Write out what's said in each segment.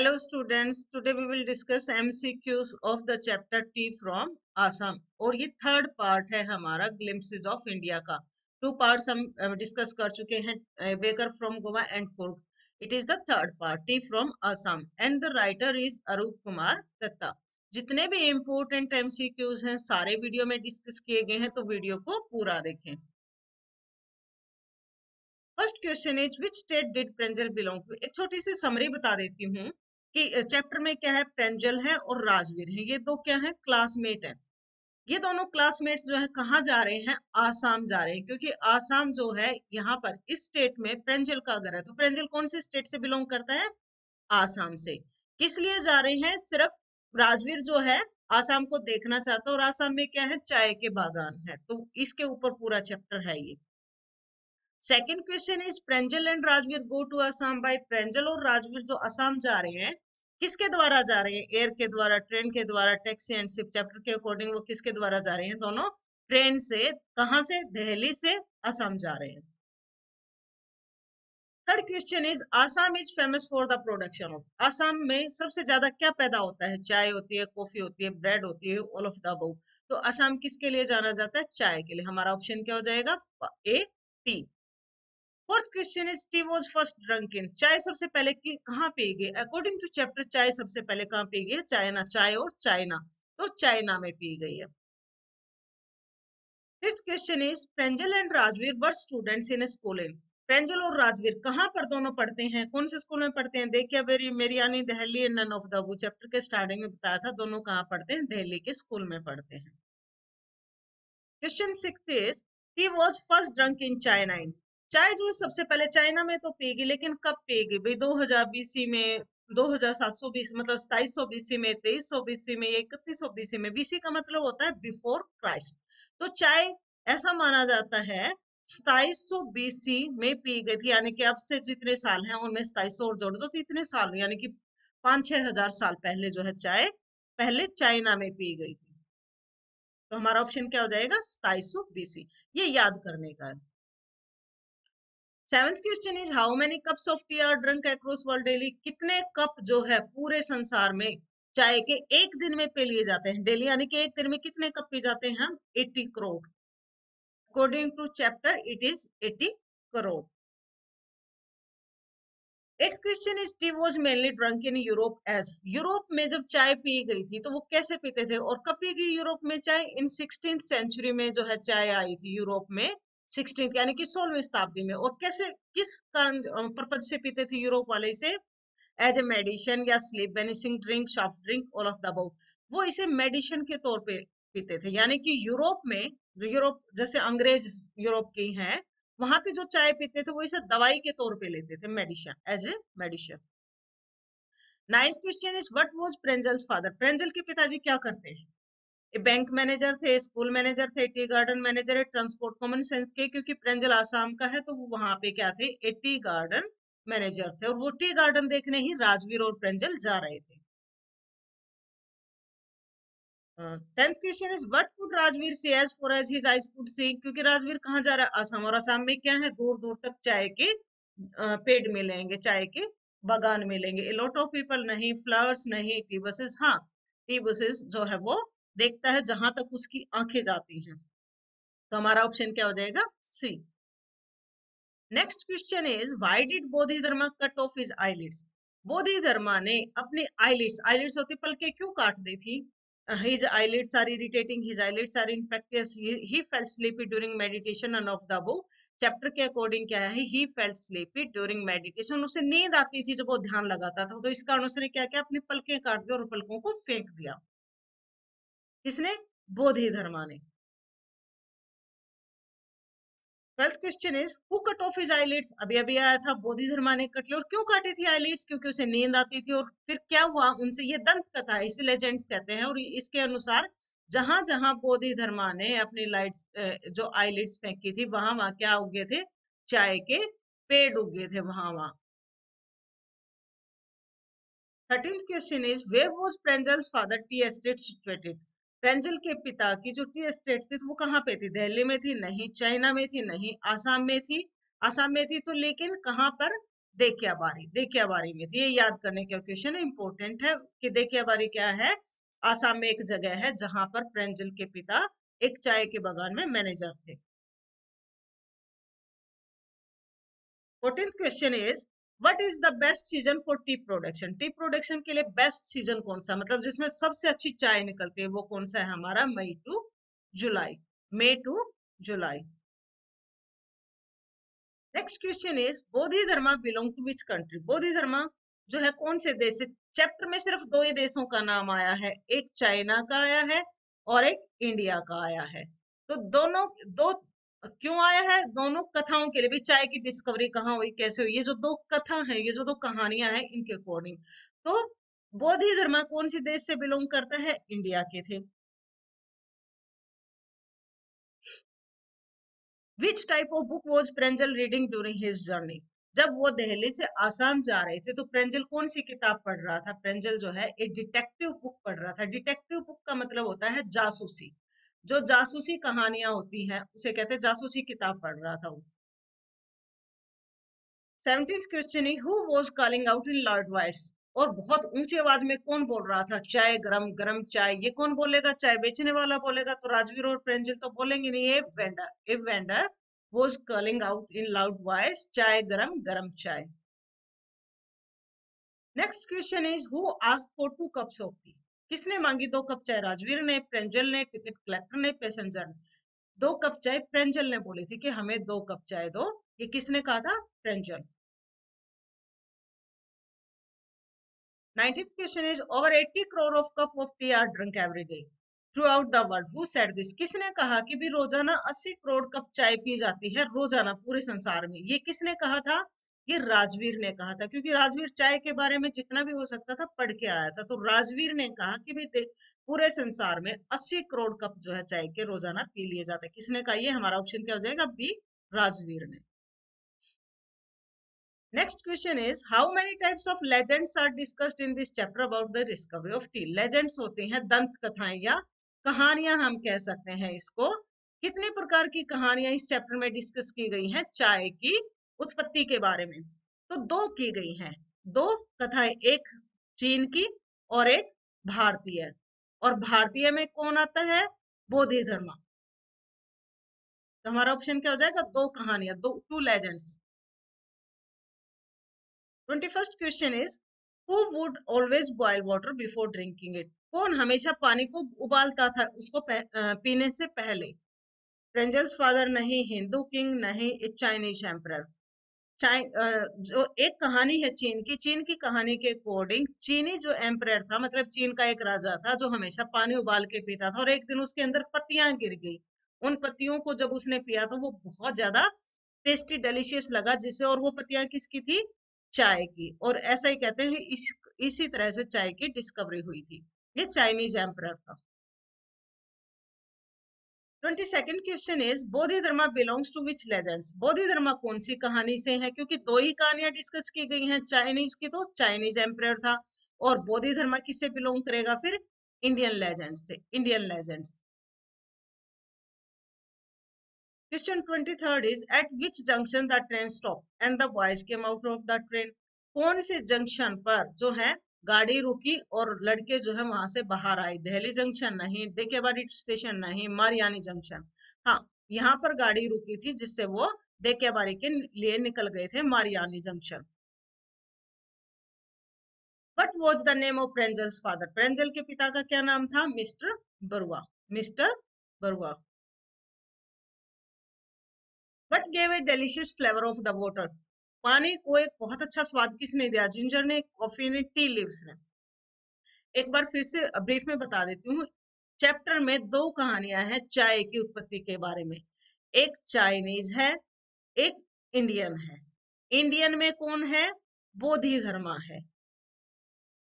Hello students, today we will discuss MCQs of the chapter T from Assam और ये third part है हमारा glimpses of India का। Two parts हम discuss कर चुके हैं, baker from Goa and Coorg. It is the third part tea from Assam and the writer is Arup Kumar Dutta. जितने भी इम्पोर्टेंट MCQs हैं सारे वीडियो में डिस्कस किए गए हैं, तो वीडियो को पूरा देखें। First question is which state did Pranjol belong to. एक छोटी सी समरी बता देती हूँ कि चैप्टर में क्या है, प्रेंजल है और राजवीर है, ये दो क्या है, क्लासमेट है। ये दोनों क्लासमेट्स जो है कहाँ जा रहे हैं, आसाम जा रहे हैं, क्योंकि आसाम जो है यहाँ पर इस स्टेट में प्रेंजल का घर है। तो प्रेंजल कौन से स्टेट से बिलोंग करता है, आसाम से। किस लिए जा रहे हैं, सिर्फ राजवीर जो है आसाम को देखना चाहता है और आसाम में क्या है, चाय के बागान है, तो इसके ऊपर पूरा चैप्टर है ये। Second question is Pranjol and Rajvir go to Assam by. Pranjol और राजवीर जो असम जा रहे हैं, किसके द्वारा जा रहे हैं, एयर के द्वारा, ट्रेन के द्वारा, टैक्सी एंड शिप। चैप्टर के अकॉर्डिंग वो किसके द्वारा जा रहे हैं, दोनों ट्रेन से। कहां से, दिल्ली से असम जा रहे हैं। Third question is Assam is famous for the production of. Assam में सबसे ज्यादा क्या पैदा होता है, चाय होती है, कॉफी होती है, ब्रेड होती है, ऑल ऑफ द अबव। तो असम किसके लिए जाना जाता है, चाय के लिए। हमारा ऑप्शन क्या हो जाएगा, A, tea. Fourth question is tea was first drunk in. चाय सबसे पहले कहाँ पी गई, अकॉर्डिंग टू चैप्टर चाय सबसे पहले कहाँ पी गई है, चाइना। चाय और चाइना, तो चाइना में पी गई है। Fifth question is Pranjol and Rajvir were students in school in. Pranjol और राजवीर कहाँ पर दोनों पढ़ते हैं, कौन से स्कूल में पढ़ते हैं, देखिए मेरी यानी Delhi and none of the वो चैप्टर के स्टार्टिंग में बताया था, दोनों कहाँ पढ़ते हैं, दिल्ली के स्कूल में पढ़ते हैं। Question six is he was first drunk in China in. चाय जो सबसे पहले चाइना में तो पीगी, लेकिन कब पीगी भाई, 2000 BC में, 2720 मतलब 2700 BC में, 2300 BC में, 3100 BC में। BC का मतलब होता है बिफोर क्राइस्ट। तो चाय ऐसा माना जाता है 2700 BC में पी गई थी, यानी कि अब से जितने साल हैं उनमें 2700 और जोड़ दो तो इतने साल, यानी कि 5-6 हजार साल पहले जो है चाय पहले चाइना में पी गई थी। तो हमारा ऑप्शन क्या हो जाएगा, 2700 BC। ये याद करने का है। Seventh question is how many cups of T R drunk across world daily. कितने कप जो है पूरे संसार में चाय के एक दिन में पी लिए जाते हैं, डेली यानी कि एक दिन में कितने कप पी जाते हैं हम, 80 crore. According to chapter it is 80 crore. Next question is tea was mainly drunk in Europe as. Europe में जब चाय पी गई थी तो वो कैसे पीते थे और कब पी गई यूरोप में चाय, इन 16th सेंचुरी में जो है चाय आई थी यूरोप में, 16th यानी कि 16वीं शताब्दी में। और कैसे, किस कारण पर्पज से पीते थे यूरोप वाले इसे, एज ए मेडिसिन या sleep banishing drink, soft drink, all of the above. वो इसे मेडिसिन के तौर पे पीते थे, यानी कि यूरोप में, जो यूरोप जैसे अंग्रेज यूरोप की हैं, वहां पे जो चाय पीते थे वो इसे दवाई के तौर पे लेते थे, medicine, as a medicine. Ninth question is what was Pranjol's father. Pranjol के पिताजी क्या करते हैं, बैंक मैनेजर थे, स्कूल मैनेजर थे, टी गार्डन मैनेजर है, ट्रांसपोर्ट। कॉमन सेंस के, क्योंकि प्रेंजल आसाम का है तो वो वहां पे क्या थे, टी गार्डन मैनेजर थे, और वो टी गार्डन देखने ही राजवीर और प्रेंजल जा रहे थे। Tenth question is what could Rajvir see as far as his eyes could see. क्योंकि राजवीर कहाँ जा रहा है, असम, और असम में क्या है, दूर दूर तक चाय के पेड़ मिलेंगे, चाय के बागान मिलेंगे। ए लॉट ऑफ पीपल नहीं, फ्लावर्स नहीं, टी बसेस हाँ, टी बसेस जो है वो देखता है जहां तक उसकी आंखें जाती हैं। तो हमारा ऑप्शन क्या हो जाएगा, C. Next question is why did Bodhidharma cut off his eyelids. Bodhidharma ने अपने आईलिड्स, आईलिड्स होती पलके, क्यों काट दी थी। His eyelids are irritating, his eyelids are infectious, he felt sleepy during meditation, none of the above। Chapter के अकॉर्डिंग क्या है, he felt sleepy during meditation, उसे नींद आती थी जब वो ध्यान लगाता था, तो इस कारण उसने क्या किया, अपनी पलकें काट दी और पलकों को फेंक दिया। किसने, बोधिधर्मा ने। Twelfth question is who cut off his eyelids. अभी अभी आया था, बोधिधर्मा ने कट ली। और क्यों काटी थी आईलिड्स, क्योंकि उसे नींद आती थी। और फिर क्या हुआ उनसे, ये दंत कथा है, इसे लेजेंड्स कहते हैं। और इसके अनुसार जहां जहां बोधिधर्मा ने अपनी लाइट्स जो आईलिड्स फेंकी थी, वहां वहां क्या उगे थे, चाय के पेड़ उगे थे वहां वहां। 13th question is where was Pranjol's father tea estate situated. Pranjol के पिता की जो टी एस्टेट थी वो कहाँ पे थी, दिल्ली में थी नहीं, चाइना में थी नहीं, आसाम में थी। आसाम में थी तो लेकिन कहाँ पर, देकियाबारी, देकियाबारी में थी। ये याद करने का क्वेश्चन है, इंपॉर्टेंट है कि देकियाबारी क्या है। आसाम में एक जगह है जहां पर प्रेंजल के पिता एक चाय के बागान में मैनेजर थे। 14th question is what is the best season for T production. T production के लिए बेस्ट सीजन कौन सा, मतलब जिसमें सबसे अच्छी चाय निकलती है, वो कौन सा है हमारा? May to July, May to July. Next question is Bodhi Dharma belong to which country. Bodhi Dharma जो है कौन से देश से? चैप्टर में सिर्फ दो ही देशों का नाम आया है, एक चाइना का आया है और एक इंडिया का आया है। तो दोनों दो क्यों आया है? दोनों कथाओं के लिए भी, चाय की डिस्कवरी कहाँ हुई, कैसे हुई, ये जो दो कथा है, ये जो दो कहानियां हैं, इनके अकॉर्डिंग। तो बोधि धर्मा कौन सी देश से बिलोंग करता है? इंडिया के थे। Which type of book was Pranjol reading during his journey. जब वो दिल्ली से आसाम जा रहे थे तो प्रेंजल कौन सी किताब पढ़ रहा था? प्रेंजल जो है एक डिटेक्टिव बुक पढ़ रहा था। डिटेक्टिव बुक का मतलब होता है जासूसी। जो जासूसी कहानियां होती हैं उसे कहते हैं जासूसी किताब पढ़ रहा था वो। 17th क्वेश्चन है who was calling out in loud voice. और बहुत ऊंची आवाज में कौन बोल रहा था? चाय गरम गरम चाय। ये कौन बोलेगा? चाय बेचने वाला बोलेगा। तो राजवीर और प्रेंजल तो बोलेंगे नहीं। ये vendor, if vendor was calling out in loud voice चाय गरम गरम चाय। Next question is who asked for 2 cups of T. किसने मांगी 2 कप चाय? राजवीर ने, प्रेंजल ने, टिकट कलेक्टर ने, पैसेंजर ने। 2 कप चाय प्रेंजल ने बोली थी कि हमें 2 कप चाय दो। ये किसने कहा था? प्रेंजल। 19th question is over 80 crore of cup of tea are drunk every day throughout the world. Who said this? किसने कहा कि भी रोजाना 80 करोड़ कप चाय पी जाती है रोजाना पूरे संसार में? ये किसने कहा था? ये राजवीर ने कहा था, क्योंकि राजवीर चाय के बारे में जितना भी हो सकता था पढ़ के आया था। तो राजवीर ने कहा कि भी देख पूरे संसार में 80 करोड़ कप जो है चाय के रोजाना पी लिए जाते हैं। किसने कहा? ये हमारा ऑप्शन क्या हो जाएगा? बी, राजवीर ने। Next question is how many types of legends are discussed in this chapter about the discovery of tea? Legends होते हैं दंत कथाएं या कहानियां, हम कह सकते हैं इसको। कितने प्रकार की कहानियां इस चैप्टर में डिस्कस की गई हैं चाय की उत्पत्ति के बारे में? तो 2 की गई हैं। 2 कथाएं, एक चीन की और एक भारतीय। और भारतीय में कौन आता है? बोधि धर्मा। तो हमारा ऑप्शन क्या हो जाएगा? 2 कहानियां, 2 legends. 21st question is who would always boil water before drinking it. कौन हमेशा पानी को उबालता था उसको पीने से पहले? प्रेंजल्स फादर नहीं, हिंदू किंग नहीं, चाइनीज एम्परर। जो एक कहानी है चीन की, चीन की कहानी के अकॉर्डिंग चीनी जो एम्परर था, मतलब चीन का एक राजा था जो हमेशा पानी उबाल के पीता था, और एक दिन उसके अंदर पत्तियां गिर गई। उन पत्तियों को जब उसने पिया तो वो बहुत ज्यादा टेस्टी डिलीशियस लगा जिसे, और वो पत्तियां किसकी थी? चाय की। और ऐसा ही कहते हैं इसी तरह से चाय की डिस्कवरी हुई थी। ये चाइनीज एम्परर था। 22nd question is Bodhi Dharma belongs to which legends. Bodhi Dharma कौन सी कहानी से है? क्योंकि 2 ही कहानियां डिस्कस की गई हैं चाइनीज की, तो चाइनीज एम्परर था। और बोधि धर्मा किससे बिलोंग करेगा फिर? इंडियन लेजेंड से, Indian legends. Question 23rd is eight which junction the train stop and the boys came out of the train. कौन से जंक्शन पर जो है गाड़ी रुकी और लड़के जो है वहां से बाहर आए? दिल्ली जंक्शन नहीं, देकेबारी स्टेशन नहीं, मारियानी जंक्शन। हाँ, यहाँ पर गाड़ी रुकी थी जिससे वो देकेबारी के लिए निकल गए थे, Mariani junction. What was the name of Pranjol's father. Pranjol के पिता का क्या नाम था? Mister Barua, mister Barua. What gave a delicious flavor of the water? पानी को एक बहुत अच्छा स्वाद किसने दिया? जिंजर ने, कॉफी ने, टी लीव्स ने। एक बार फिर से ब्रीफ में बता देती हूँ। चैप्टर में 2 कहानियां हैं चाय की उत्पत्ति के बारे में। एक चाइनीज है, एक इंडियन है। इंडियन में कौन है? बोधि धर्मा है।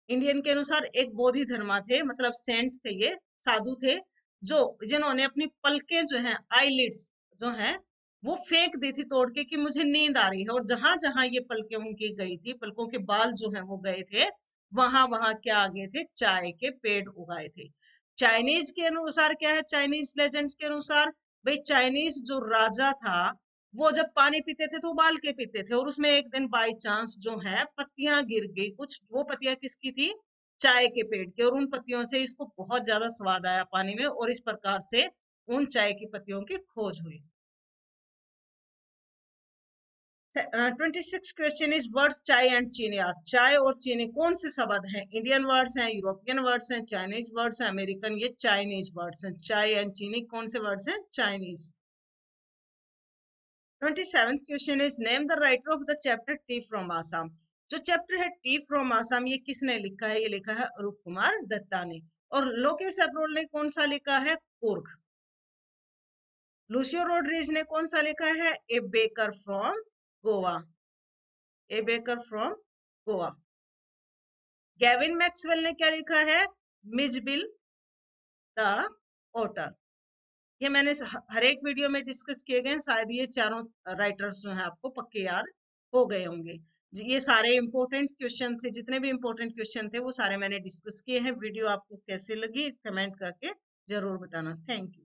इंडियन के अनुसार एक बोधि धर्मा थे, मतलब सेंट थे, ये साधु थे, जो जिन्होंने अपनी पलकें जो है, आईलिड्स जो है, वो फेंक दी थी तोड़ के कि मुझे नींद आ रही है। और जहां जहां ये पलकें उनकी गई थी, पलकों के बाल जो है वो गए थे, वहां वहां क्या आ गए थे? चाय के पेड़ उगाए थे। चाइनीज के अनुसार क्या है? चाइनीज लेजेंड्स के अनुसार भाई चाइनीज जो राजा था वो जब पानी पीते थे तो उबाल के पीते थे, और उसमें एक दिन बाई चांस जो है पत्तियां गिर गई कुछ, वो पत्तियां किसकी थी? चाय के पेड़ की, और उन पत्तियों से इसको बहुत ज्यादा स्वाद आया पानी में, और इस प्रकार से उन चाय की पत्तियों की खोज हुई। 26 क्वेश्चन इज वर्ड्स चाय एंड चीनी आर, चाय और चीनी कौन से शब्द हैं? इंडियन वर्ड्स हैं, यूरोपियन वर्ड्स हैं, चाइनीज वर्ड्स हैं, अमेरिकन, ये चाइनीज वर्ड्स हैं। चाय एंड चीनी कौन से वर्ड्स हैं? Chinese. 27th question is name the writer of the chapter T from Assam, जो चैप्टर है टी फ्रॉम आसाम, ये किसने लिखा है? ये लिखा है अरूप कुमार दत्ता ने। और लोकेश अब्रोल ने कौन सा लिखा है? कुर्ग। लुसियो रोड्रिग्स ने कौन सा लिखा है? ए baker from Goa, A baker from Goa. Gavin Maxwell ने क्या लिखा है? मिजबिल द ओटर। ये मैंने हर एक वीडियो में डिस्कस किए गए हैं, शायद ये चारों राइटर्स जो हैं आपको पक्के याद हो गए होंगे। ये सारे इंपॉर्टेंट क्वेश्चन थे, जितने भी इंपॉर्टेंट क्वेश्चन थे वो सारे मैंने डिस्कस किए हैं। वीडियो आपको कैसे लगी कमेंट करके जरूर बताना। Thank you.